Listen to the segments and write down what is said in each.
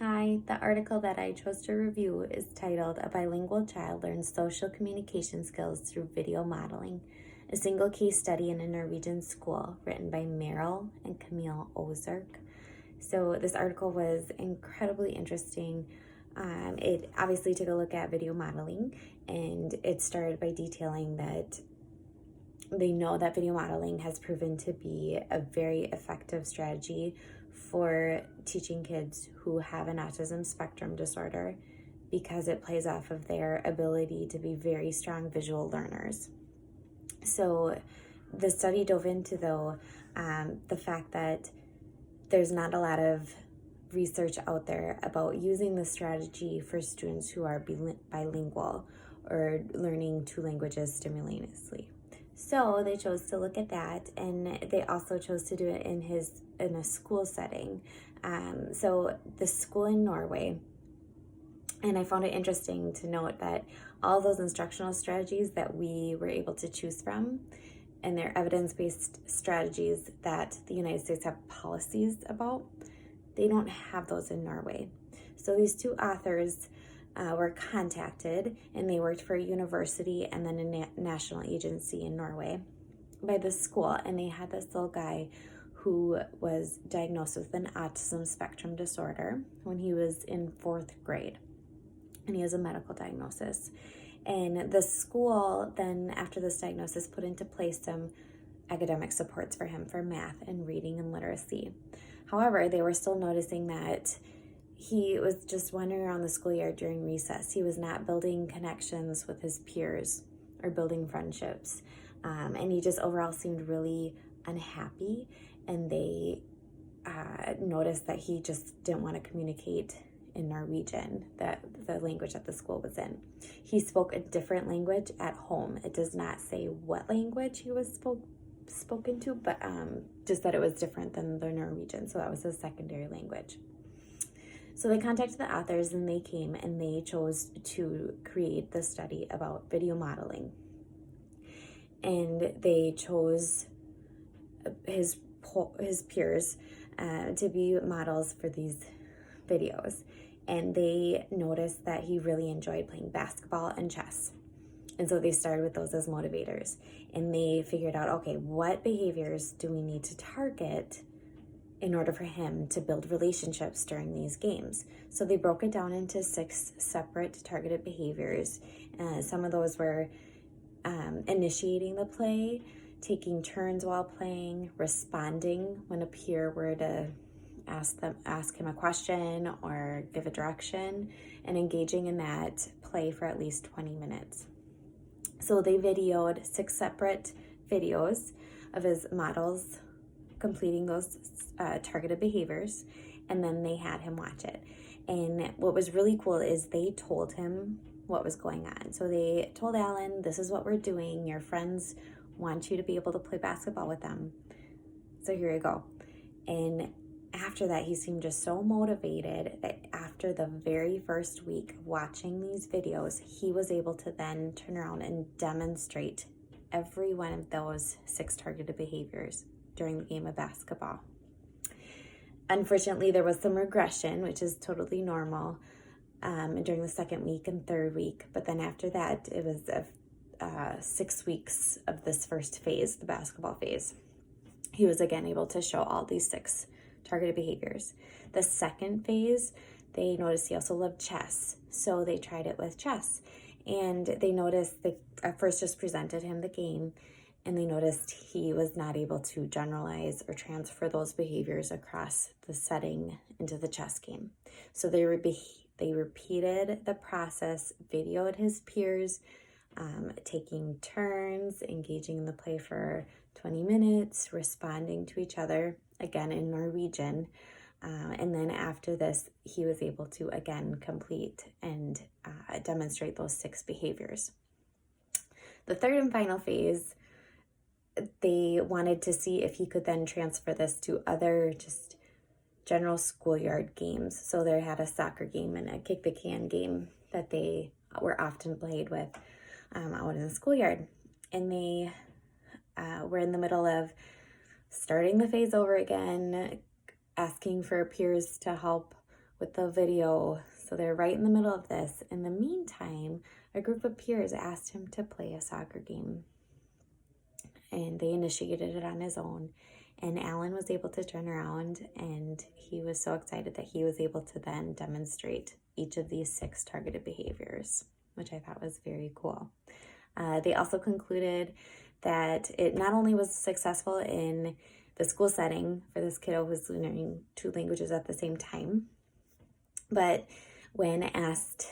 Hi, the article that I chose to review is titled A Bilingual Child Learns Social Communication Skills Through Video Modeling, a single case study in a Norwegian school, written by Meryl and Camille Ozerk. So this article was incredibly interesting. It obviously took a look at video modeling, and it started by detailing that they know that video modeling has proven to be a very effective strategy for teaching kids who have an autism spectrum disorder because it plays off of their ability to be very strong visual learners. So the study dove into, though, the fact that there's not a lot of research out there about using the strategy for students who are bilingual or learning two languages simultaneously. So they chose to look at that, and they also chose to do it in a school setting. So the school in Norway, and I found it interesting to note that all those instructional strategies that we were able to choose from, and they're evidence-based strategies that the United States have policies about, they don't have those in Norway. So these two authors were contacted, and they worked for a university and then a national agency in Norway by the school, and they had this little guy who was diagnosed with an autism spectrum disorder when he was in 4th grade, and he has a medical diagnosis. And the school then, after this diagnosis, put into place some academic supports for him for math and reading and literacy. However, they were still noticing that he was just wandering around the schoolyard during recess. He was not building connections with his peers or building friendships. And he just overall seemed really unhappy. And they noticed that he just didn't want to communicate in Norwegian, the language that the school was in. He spoke a different language at home. It does not say what language he was spoken to, but just that it was different than the Norwegian. So that was his secondary language. So they contacted the authors, and they came and they chose to create the study about video modeling. And they chose his peers to be models for these videos. And they noticed that he really enjoyed playing basketball and chess. And so they started with those as motivators. And they figured out, okay, what behaviors do we need to target in order for him to build relationships during these games? So they broke it down into 6 separate targeted behaviors. Some of those were initiating the play, taking turns while playing, responding when a peer were to ask him a question or give a direction, and engaging in that play for at least 20 minutes. So they videoed 6 separate videos of his models completing those targeted behaviors, and then they had him watch it. And what was really cool is they told him what was going on. So they told Alan, this is what we're doing. Your friends want you to be able to play basketball with them. So here you go. And after that, he seemed just so motivated that after the very first week of watching these videos, he was able to then turn around and demonstrate every one of those 6 targeted behaviors during the game of basketball. Unfortunately, there was some regression, which is totally normal during the 2nd week and 3rd week. But then after that, it was 6 weeks of this first phase, the basketball phase. He was again able to show all these 6 targeted behaviors. The 2nd phase, they noticed he also loved chess. So they tried it with chess. And they noticed they at first just presented him the game, and they noticed he was not able to generalize or transfer those behaviors across the setting into the chess game. So they repeated the process, videoed his peers, taking turns, engaging in the play for 20 minutes, responding to each other, again in Norwegian. And then after this, he was able to again complete and demonstrate those 6 behaviors. The 3rd and final phase, they wanted to see if he could then transfer this to other just general schoolyard games. So they had a soccer game and a kick the can game that they were often played with out in the schoolyard. And they were in the middle of starting the phase over again, asking for peers to help with the video. So they're right in the middle of this. In the meantime, a group of peers asked him to play a soccer game, and they initiated it on his own. And Alan was able to turn around, and he was so excited that he was able to then demonstrate each of these 6 targeted behaviors, which I thought was very cool. They also concluded that it not only was successful in the school setting for this kiddo who was learning 2 languages at the same time, but when asked,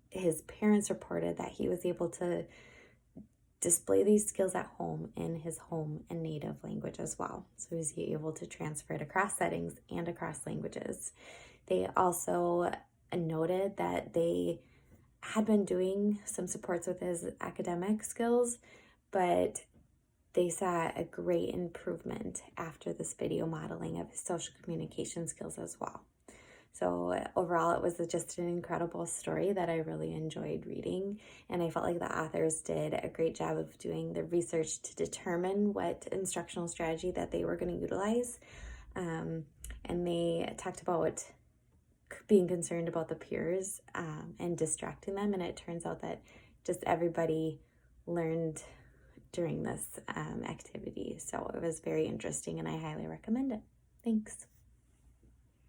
his parents reported that he was able to display these skills at home in his home and native language as well. So he was able to transfer it across settings and across languages. They also noted that they had been doing some supports with his academic skills, but they saw a great improvement after this video modeling of his social communication skills as well. So overall, it was just an incredible story that I really enjoyed reading, and I felt like the authors did a great job of doing the research to determine what instructional strategy that they were going to utilize, and they talked about being concerned about the peers and distracting them, and it turns out that just everybody learned during this activity. So it was very interesting, and I highly recommend it. Thanks.